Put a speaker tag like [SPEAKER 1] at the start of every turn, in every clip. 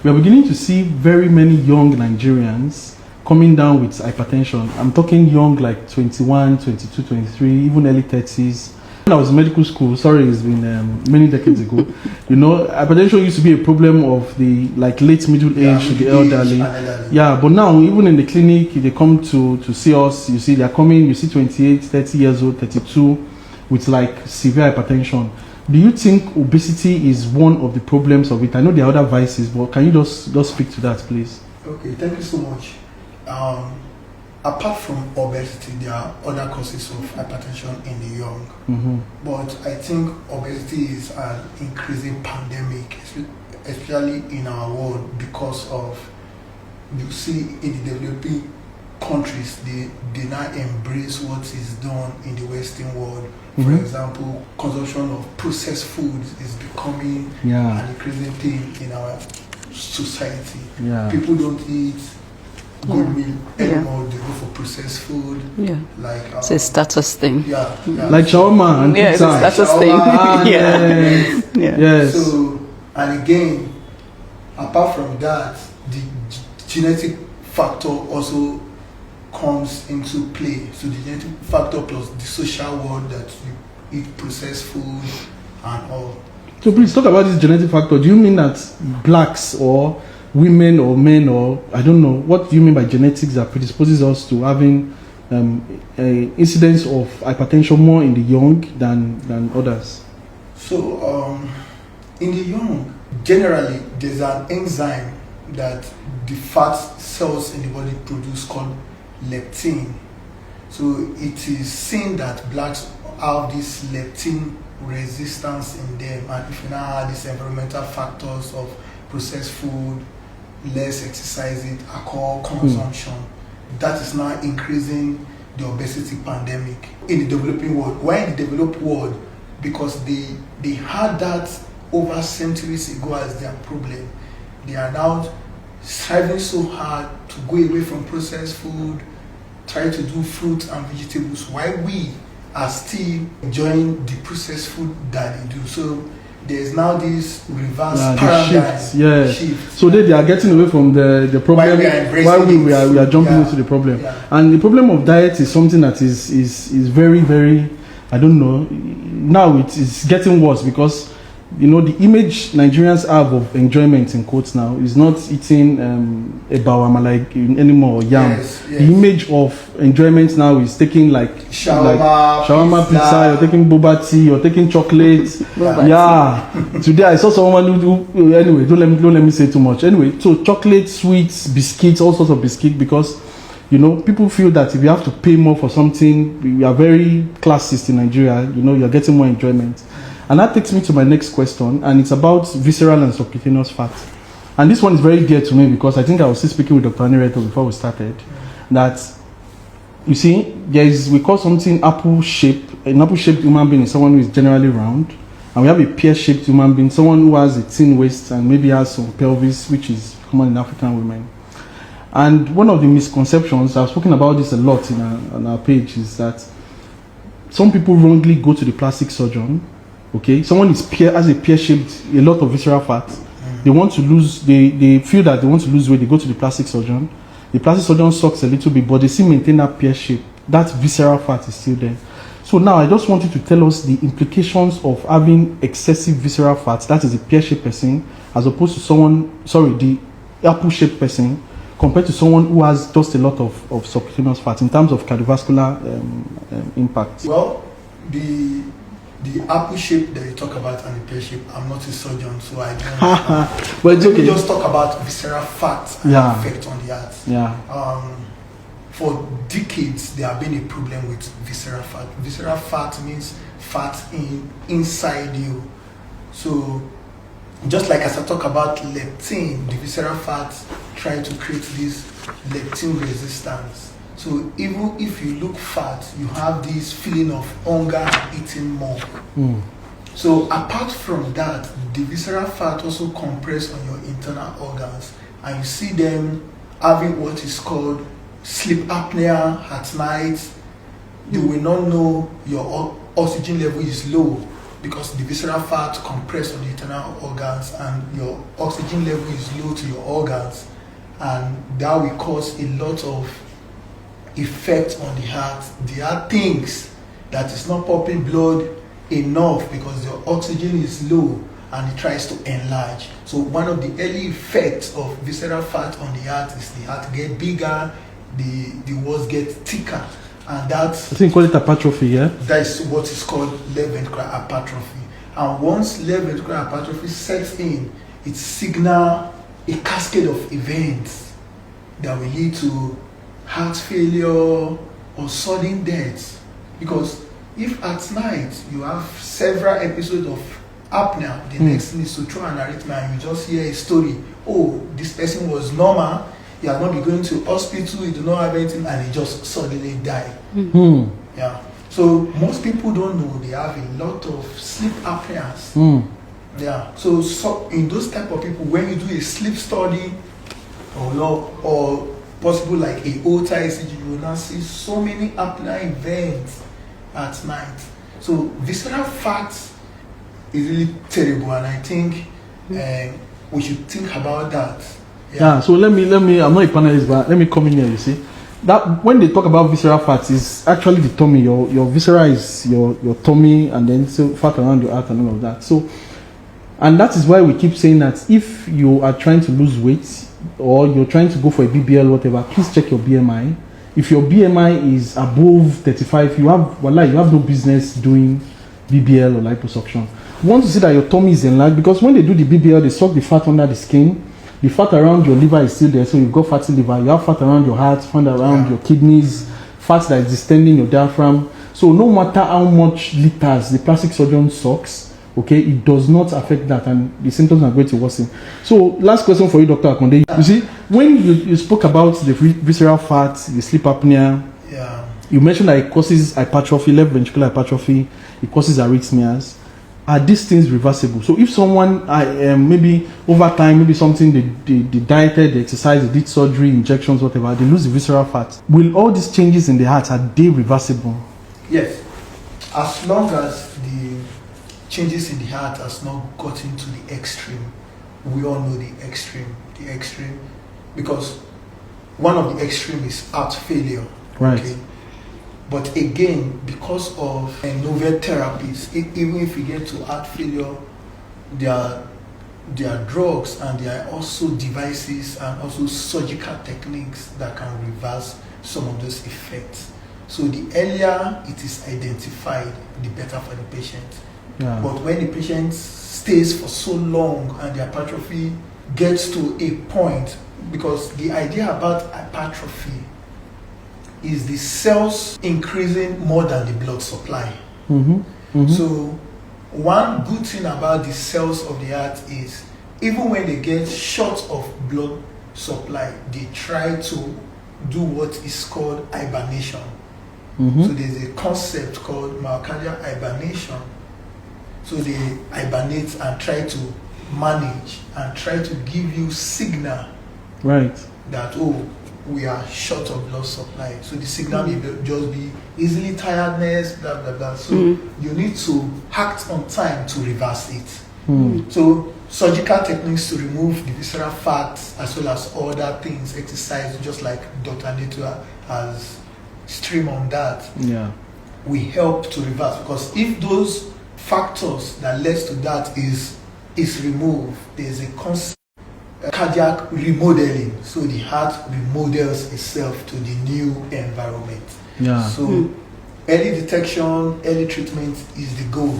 [SPEAKER 1] we are beginning to see very many young Nigerians coming down with hypertension. I'm talking young, like 21, 22, 23, even early 30s. When I was in medical school, sorry, it's been many decades ago, you know, hypertension used to be a problem of the like late middle age to the elderly. Yeah, but now even in the clinic, they come to see us, you see they're coming, you see 28, 30 years old, 32 with like severe hypertension. Do you think obesity is one of the problems of it? I know there are other vices, but can you just speak to that, please?
[SPEAKER 2] Okay, thank you so much. Apart from obesity, there are other causes of hypertension in the young.
[SPEAKER 1] Mm-hmm.
[SPEAKER 2] But I think obesity is an increasing pandemic, especially in our world, because of, you see, in the developing countries, they now embrace what is done in the Western world. For example, consumption of processed foods is becoming an increasing thing in our society. Yeah. People don't eat good meal anymore. They go for processed food. Yeah, like
[SPEAKER 3] it's a status thing.
[SPEAKER 2] Yeah.
[SPEAKER 1] Like shawarma and pizza.
[SPEAKER 3] It's a status thing.
[SPEAKER 1] Yes.
[SPEAKER 2] So, and again, apart from that, the genetic factor also comes into play. So the genetic factor plus the social world that you eat processed food and all.
[SPEAKER 1] So please talk about this genetic factor. Do you mean that blacks or women or men, or I don't know, what do you mean by genetics that predisposes us to having incidence of hypertension more in the young than others?
[SPEAKER 2] So in the young, generally there's an enzyme that the fat cells in the body produce called leptin. So it is seen that blacks have this leptin resistance in them, and if you now add these environmental factors of processed food, less exercising, alcohol consumption, that is now increasing the obesity pandemic in the developing world. Why in the developed world? Because they had that over centuries ago as their problem. They are now striving so hard to go away from processed food, try to do fruits and vegetables, while we are still enjoying the processed food that they do. So there's now this reverse paradigm shift.
[SPEAKER 1] So they are getting away from the problem while we are jumping into the problem. And the problem of diet is something that is very, very, I don't know, now it is getting worse, because you know the image Nigerians have of enjoyment in quotes now is not eating a bawama anymore, yam.
[SPEAKER 2] Yes.
[SPEAKER 1] The image of enjoyment now is taking like shawarma pizza, you're taking boba tea, you're taking chocolate. Today I saw someone who anyway, don't let me say too much. Anyway, so chocolate, sweets, biscuits, all sorts of biscuits, because you know people feel that if you have to pay more for something, we are very classist in Nigeria. You know, you're getting more enjoyment. And that takes me to my next question, and it's about visceral and subcutaneous fat. And this one is very dear to me, because I think I was still speaking with Dr. Anireto before we started, that, you see, we call something apple shape. An apple-shaped human being is someone who is generally round, and we have a pear-shaped human being, someone who has a thin waist and maybe has some pelvis, which is common in African women. And one of the misconceptions, I've spoken about this a lot on our page, is that some people wrongly go to the plastic surgeon. Okay, someone has a pear-shaped, a lot of visceral fat. They want to lose, they feel that they want to lose weight, they go to the plastic surgeon. The plastic surgeon sucks a little bit, but they still maintain that pear shape. That visceral fat is still there. So now I just want you to tell us the implications of having excessive visceral fat, that is a pear-shaped person, as opposed to the apple-shaped person, compared to someone who has just a lot of subcutaneous fat in terms of cardiovascular impact.
[SPEAKER 2] Well, the apple shape that you talk about and the pear shape, I'm not a surgeon, so I don't.
[SPEAKER 1] But it's okay.
[SPEAKER 2] We just talk about visceral fat and the effect on the heart. For decades, there have been a problem with visceral fat. Visceral fat means fat inside you. So, just like as I talk about leptin, the visceral fat try to create this leptin resistance. So even if you look fat, you have this feeling of hunger and eating more. So apart from that, the visceral fat also compress on your internal organs, and you see them having what is called sleep apnea at night. You will not know your oxygen level is low. because the visceral fat compress on the internal organs and your oxygen level is low to your organs, and that will cause a lot of effect on the heart. The heart thinks that it's not pumping blood enough because the oxygen is low, and it tries to enlarge. So one of the early effects of visceral fat on the heart is the heart get bigger, the walls get thicker, and that's,
[SPEAKER 1] I think call it hypertrophy, yeah?
[SPEAKER 2] that is what is called left ventricular hypertrophy. And once left ventricular hypertrophy sets in, it signals a cascade of events that will lead to heart failure or sudden death. Because if at night you have several episodes of apnea, the next thing is to throw an arrhythmia and you just hear a story. Oh, this person was normal, he has not been going to hospital, he do not have anything, and he just suddenly died. Yeah. So most people don't know they have a lot of sleep apneas. Yeah. So in those type of people, when you do a sleep study or possible like a Holter ECG, you will now see so many apnea events at night. So visceral fat is really terrible, and I think we should think about that.
[SPEAKER 1] Yeah. So let me. I'm not a panelist, but let me come in here. You see, that when they talk about visceral fat, is actually the tummy. Your viscera is your tummy, and then so fat around your heart and all of that. So, and that is why we keep saying that if you are trying to lose weight or you're trying to go for a BBL, whatever, please check your BMI. If your BMI is above 35, you have no business doing BBL or liposuction. You want to see that your tummy is enlarged, because when they do the BBL, they suck the fat under the skin. The fat around your liver is still there, so you've got fatty liver. You have fat around your heart, fat around your kidneys, fat that is distending your diaphragm. So no matter how much liters the plastic surgeon sucks, okay, it does not affect that, and the symptoms are going to worsen. So last question for you, Dr. Akande. You see, when you spoke about the visceral fat, the sleep apnea, you mentioned that it causes hypertrophy, left ventricular hypertrophy, it causes arrhythmias. Are these things reversible? So if someone maybe over time, maybe something they dieted, they exercised, they did surgery, injections, whatever, they lose the visceral fat, will all these changes in the heart, are they reversible?
[SPEAKER 2] Yes, as long as the changes in the heart has not gotten to the extreme. We all know the extreme, because one of the extreme is heart failure.
[SPEAKER 1] Right.
[SPEAKER 2] Okay? But again, because of novel therapies, even if you get to heart failure, there are drugs, and there are also devices and also surgical techniques that can reverse some of those effects. So the earlier it is identified, the better for the patient. Yeah. But when the patient stays for so long and the hypertrophy gets to a point, because the idea about hypertrophy is the cells increasing more than the blood supply. So one good thing about the cells of the heart is, even when they get short of blood supply, they try to do what is called hibernation. So there's a concept called myocardial hibernation. So they hibernate and try to manage and try to give you signal,
[SPEAKER 1] right,
[SPEAKER 2] that we are short of blood supply. So the signal may just be easily tiredness, blah blah blah. So you need to act on time to reverse it. So surgical techniques to remove the visceral fat, as well as other things, exercise, just like Dr. Netua has streamed on that, we help to reverse. Because if those factors that led to that is removed, there's a concept, cardiac remodeling. So the heart remodels itself to the new environment. So early detection, early treatment is the goal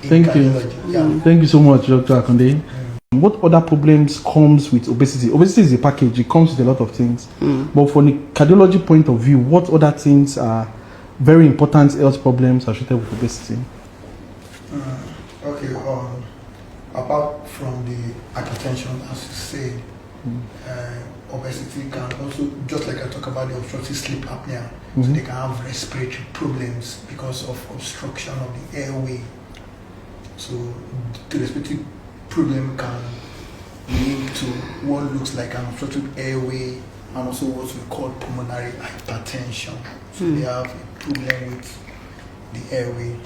[SPEAKER 2] in cardiology.
[SPEAKER 1] Thank you so much, Dr. Akande. What other problems comes with obesity? Obesity is a package. It comes with a lot of things. But from the cardiology point of view, what other things are very important health problems associated with obesity?
[SPEAKER 2] Okay, apart from the hypertension, as you said, obesity can also, just like I talk about the obstructive sleep apnea, so they can have respiratory problems because of obstruction of the airway. So the respiratory problem can link to what looks like an obstructive airway, and also what we call pulmonary hypertension. So they have a problem with the airway.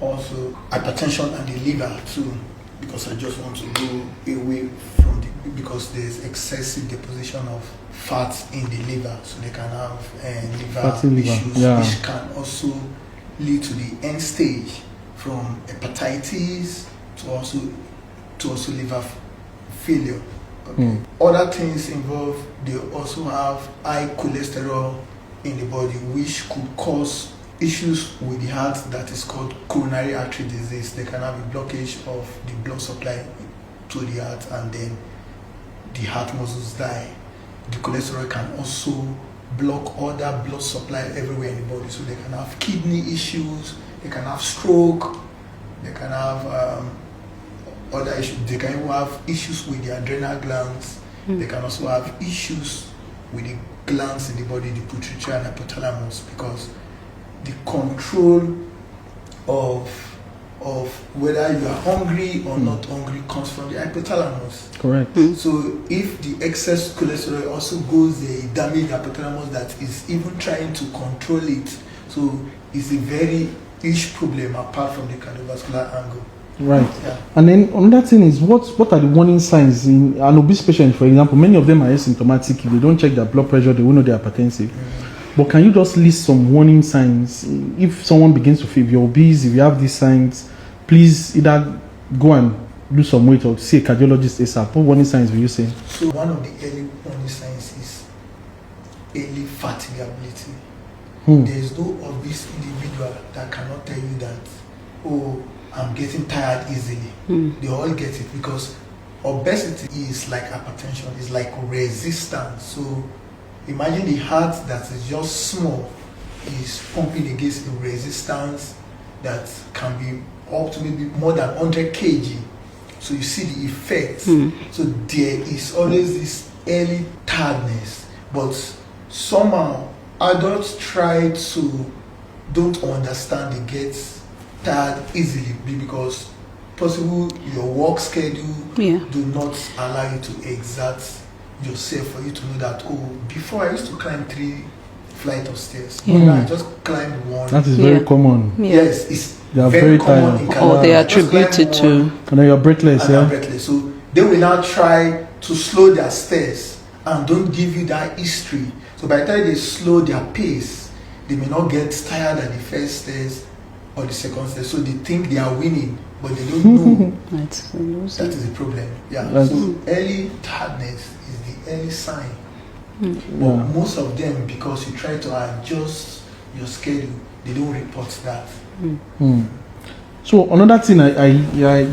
[SPEAKER 2] also hypertension and the liver too, because I just want to go away from because there's excessive deposition of fat in the liver, so they can have liver issues, which can also lead to the end stage from hepatitis to also liver failure. Okay. Other things involved, they also have high cholesterol in the body, which could cause issues with the heart that is called coronary artery disease. They can have a blockage of the blood supply to the heart, and then the heart muscles die. The cholesterol can also block other blood supply everywhere in the body, so they can have kidney issues, they can have stroke, they can have other issues. They can even have issues with the adrenal glands. They can also have issues with the glands in the body, the pituitary and hypothalamus, because the control of whether you are hungry or not hungry comes from the hypothalamus.
[SPEAKER 1] Correct.
[SPEAKER 2] So if the excess cholesterol also goes there, it damages the hypothalamus that is even trying to control it. So it's a very huge problem apart from the cardiovascular angle.
[SPEAKER 1] Right. Yeah. And then another thing is, what are the warning signs in an obese patient, for example? Many of them are asymptomatic. If they don't check their blood pressure, they will know they're hypertensive. But can you just list some warning signs? If someone begins to feel, if you're obese, if you have these signs, please either go and lose some weight or see a cardiologist ASAP. What warning signs will you say?
[SPEAKER 2] So one of the early warning signs is early fatigability. There is no obese individual that cannot tell you that, oh, I'm getting tired easily. They all get it, because obesity is like hypertension, it's like resistance. So imagine the heart that is just small is pumping against a resistance that can be up to maybe more than 100 kg. So you see the effect. So there is always this early tiredness, but somehow adults don't understand they get tired easily, because possible your work schedule do not allow you to exert yourself for you to know that, oh, before I used to climb 3 flights of stairs, but now I just climbed 1.
[SPEAKER 1] That is very common.
[SPEAKER 2] Yes, it's
[SPEAKER 1] they are
[SPEAKER 2] very
[SPEAKER 1] tired.
[SPEAKER 2] common in Canada.
[SPEAKER 3] Or they attribute it to,
[SPEAKER 1] and then you're breathless.
[SPEAKER 2] Breathless. So they will now try to slow their stairs and don't give you that history. So by the time they slow their pace, they may not get tired at the first stairs or the second stairs. So they think they are winning, but they don't know that is a problem. So early tiredness is the early sign. But most of them, because you try to adjust your schedule, they don't report that.
[SPEAKER 1] So another thing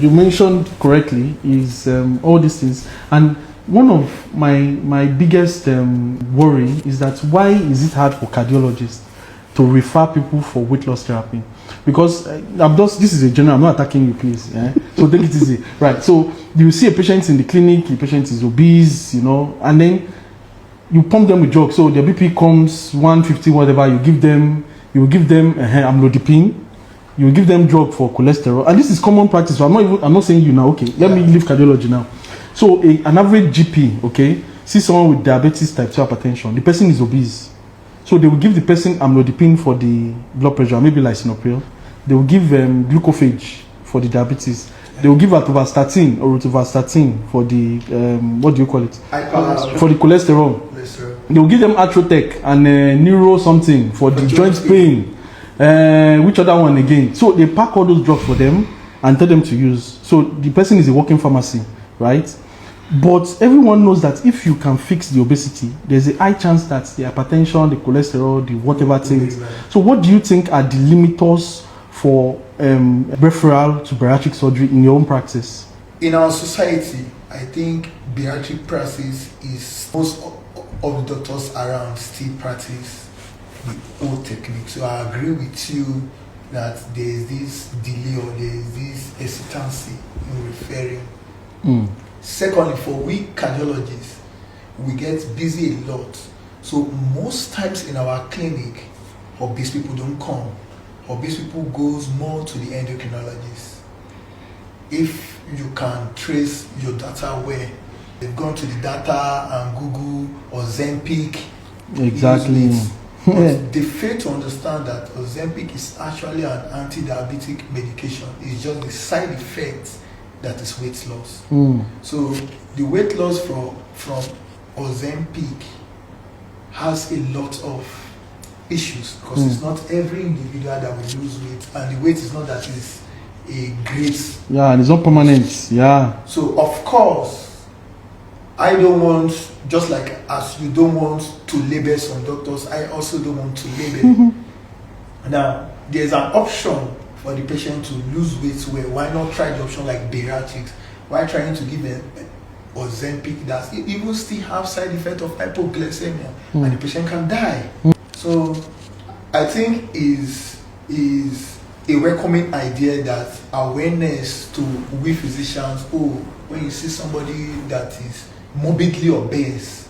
[SPEAKER 1] you mentioned correctly is all these things, and one of my biggest worry is that why is it hard for cardiologists to refer people for weight loss therapy? Because this is a general, I'm not attacking you, please. So take it easy. Right. So you see a patient in the clinic, the patient is obese, and then you pump them with drugs. So their BP comes 150, whatever, you will give them amlodipine, you will give them drug for cholesterol. And this is common practice. So I'm not saying you now, okay, let me leave cardiology now. So an average GP, okay, see someone with diabetes type 2 hypertension, the person is obese. So they will give the person amlodipine for the blood pressure, maybe lisinopril. They will give glucophage for the diabetes. They will give atorvastatin or rosuvastatin for the what do you call it? For the cholesterol. They will give them Atrotec and neuro something for the joint pain. Which other one again? So they pack all those drugs for them and tell them to use. So the person is a walking pharmacy, right? But everyone knows that if you can fix the obesity, there's a high chance that the hypertension, the cholesterol, the whatever things. So what do you think are the limiters for referral to bariatric surgery in your own practice?
[SPEAKER 2] In our society, I think bariatric practice is most of the doctors around still practice the old technique. So I agree with you that there is this delay or there is this hesitancy in referring. Secondly, for we cardiologists, we get busy a lot. So most times in our clinic, obese people don't come. Obese people goes more to the endocrinologist. If you can trace your data where they've gone to the data and Google or Zempic,
[SPEAKER 1] exactly,
[SPEAKER 2] But they fail to understand that Ozempic is actually an anti-diabetic medication. It's just the side effect that is weight loss. So the weight loss from Ozempic has a lot of issues because it's not every individual that will lose weight, and the weight is not that it's a great.
[SPEAKER 1] Yeah, and it's not permanent. Yeah.
[SPEAKER 2] So of course, I don't want, just like as you don't want to label some doctors, I also don't want to label. Now, there's an option for the patient to lose weight. Where why not try the option like bariatrics? Why trying to give them Ozempic that even still have side effect of hypoglycemia and the patient can die? So I think is a welcoming idea that awareness to we physicians. When you see somebody that is morbidly obese,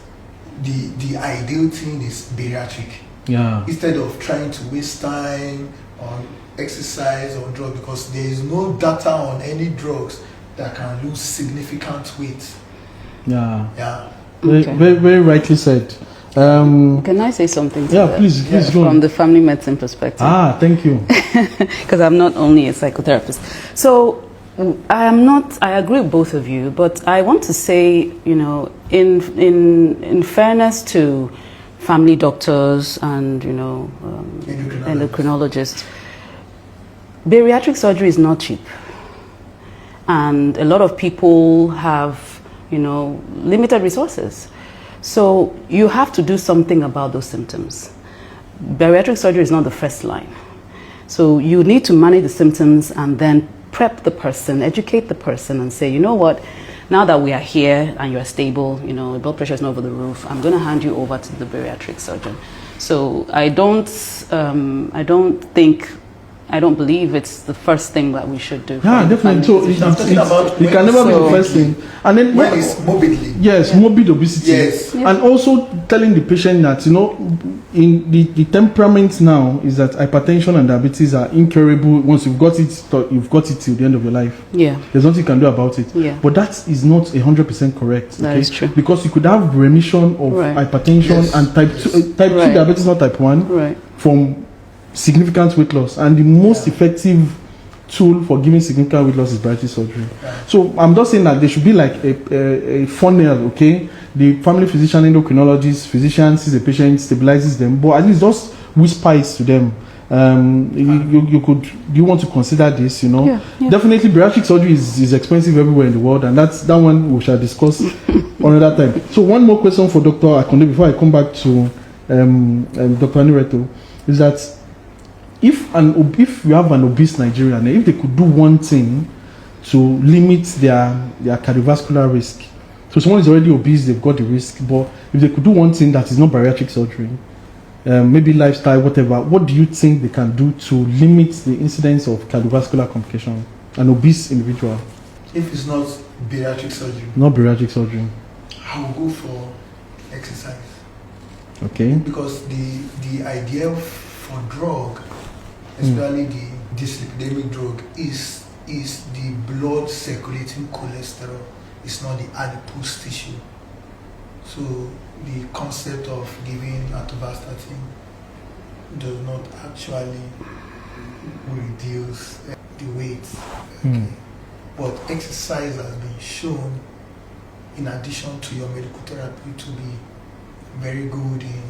[SPEAKER 2] the ideal thing is bariatric.
[SPEAKER 1] Yeah.
[SPEAKER 2] Instead of trying to waste time on exercise or drug, because there is no data on any drugs that can lose significant weight.
[SPEAKER 1] Yeah.
[SPEAKER 2] Yeah.
[SPEAKER 3] Okay.
[SPEAKER 1] Very, very rightly said.
[SPEAKER 3] Can I say something to that?
[SPEAKER 1] Please go
[SPEAKER 3] from
[SPEAKER 1] on.
[SPEAKER 3] the family medicine perspective.
[SPEAKER 1] Thank you.
[SPEAKER 3] Because I'm not only a psychotherapist. So I agree with both of you, but I want to say, in fairness to family doctors and, endocrinologists, bariatric surgery is not cheap. And a lot of people have, limited resources. So you have to do something about those symptoms. Bariatric surgery is not the first line. So you need to manage the symptoms and then prep the person, educate the person and say, you know what, now that we are here and you're stable, blood pressure is not over the roof, I'm going to hand you over to the bariatric surgeon. So I don't believe it's the first thing that we should do.
[SPEAKER 1] Yeah, definitely. So it can never be the first thing. And then
[SPEAKER 2] when it's morbidly.
[SPEAKER 1] Yes, morbid obesity.
[SPEAKER 2] Yes.
[SPEAKER 1] And also telling the patient that, in the temperament now is that hypertension and diabetes are incurable. Once you've got it till the end of your life.
[SPEAKER 3] Yeah.
[SPEAKER 1] There's nothing you can do about it.
[SPEAKER 3] Yeah.
[SPEAKER 1] But that is not 100% correct.
[SPEAKER 3] That is true.
[SPEAKER 1] Because you could have remission of hypertension and type 2 diabetes, not type 1, from significant weight loss, and the most effective tool for giving significant weight loss is bariatric surgery. So I'm just saying that there should be like a funnel, okay? The family physician, endocrinologist, physician sees the patient, stabilizes them, but at least just whisper it to them. Do you want to consider this? Definitely bariatric surgery is expensive everywhere in the world, and that's that one we shall discuss another time. So one more question for Dr. Akande before I come back to Dr. Anireto is that if you have an obese Nigerian, if they could do one thing to limit their cardiovascular risk, so someone is already obese, they've got the risk, but if they could do one thing that is not bariatric surgery, maybe lifestyle, whatever, what do you think they can do to limit the incidence of cardiovascular complication, an obese individual?
[SPEAKER 2] If it's not bariatric surgery.
[SPEAKER 1] Not bariatric surgery.
[SPEAKER 2] I will go for exercise.
[SPEAKER 1] Okay.
[SPEAKER 2] Because the idea for drug, especially the dyslipidemic drug, is the blood circulating cholesterol. It's not the adipose tissue. So the concept of giving atorvastatin does not actually reduce the weight. Okay. But exercise has been shown, in addition to your medical therapy, to be very good in.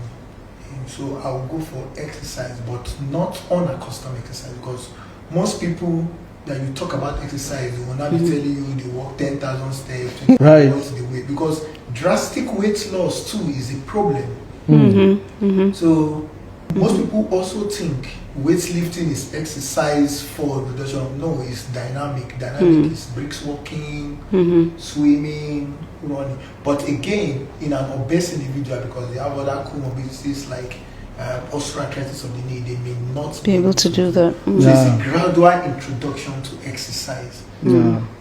[SPEAKER 2] So I will go for exercise, but not unaccustomed exercise, because most people that you talk about exercise, they will not be telling you they walk 10,000 steps, what's the weight, because drastic weight loss too is a problem. So most people also think weightlifting is exercise for reduction. No, it's dynamic. Dynamic is bricks walking, swimming, running. But again, in an obese individual, because they have other comorbidities like osteoarthritis of the knee, they may not
[SPEAKER 3] be able to do that.
[SPEAKER 2] So it's a gradual introduction to exercise.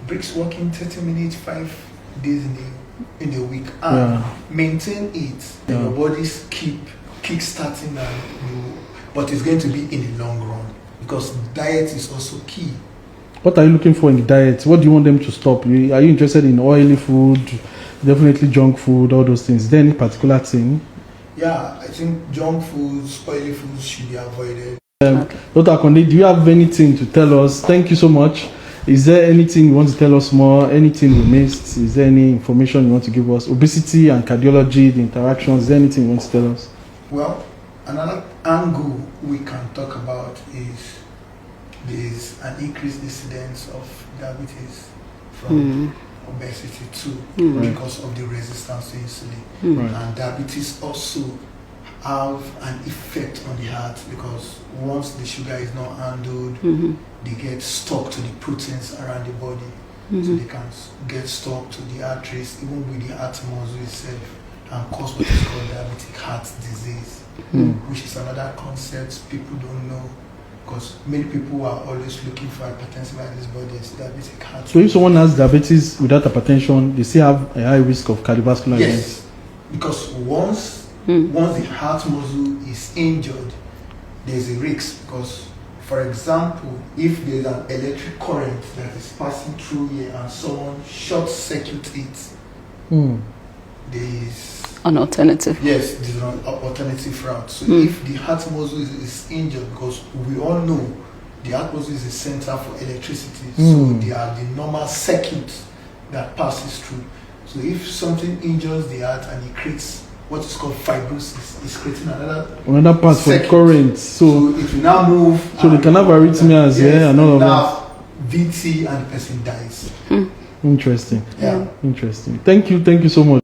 [SPEAKER 2] Bricks walking 30 minutes, 5 days in a week, and maintain it. And your body's kick starting, but it's going to be in the long run, because diet is also key.
[SPEAKER 1] What are you looking for in the diet? What do you want them to stop? Are you interested in oily food, definitely junk food, all those things? Is there any particular thing?
[SPEAKER 2] Yeah, I think junk foods, oily foods should be avoided.
[SPEAKER 3] Okay.
[SPEAKER 1] Dr. Akande, do you have anything to tell us? Thank you so much. Is there anything you want to tell us more? Anything we missed? Is there any information you want to give us? Obesity and cardiology, the interactions, is there anything you want to tell us?
[SPEAKER 2] Well, another angle we can talk about is there's an increased incidence of diabetes from obesity too, because of the resistance to insulin.
[SPEAKER 1] Right.
[SPEAKER 2] And diabetes also have an effect on the heart, because once the sugar is not handled, they get stuck to the proteins around the body. So they can get stuck to the arteries, even with the heart muscle itself, and cause what is called diabetic heart disease, which is another concept people don't know, because many people are always looking for hypertensive at this body, it's diabetic heart.
[SPEAKER 1] So if someone has diabetes without hypertension, they still have a high risk of cardiovascular events?
[SPEAKER 2] Yes, because once the heart muscle is injured, there's a risk. Because, for example, if there's an electric current that is passing through here and someone short circuit it, there's
[SPEAKER 3] An alternative.
[SPEAKER 2] yes, there's an alternative route. So if the heart muscle is injured, because we all know the heart muscle is a center for electricity, so they are the normal circuit that passes through. So if something injures the heart and it creates what is called fibrosis, it's creating another
[SPEAKER 1] part for
[SPEAKER 2] circuit.
[SPEAKER 1] current.
[SPEAKER 2] So it will now move.
[SPEAKER 1] So they can have arrhythmias, and all of that.
[SPEAKER 2] VT, and the person dies.
[SPEAKER 1] Interesting.
[SPEAKER 2] Yeah.
[SPEAKER 1] Interesting. Thank you so much.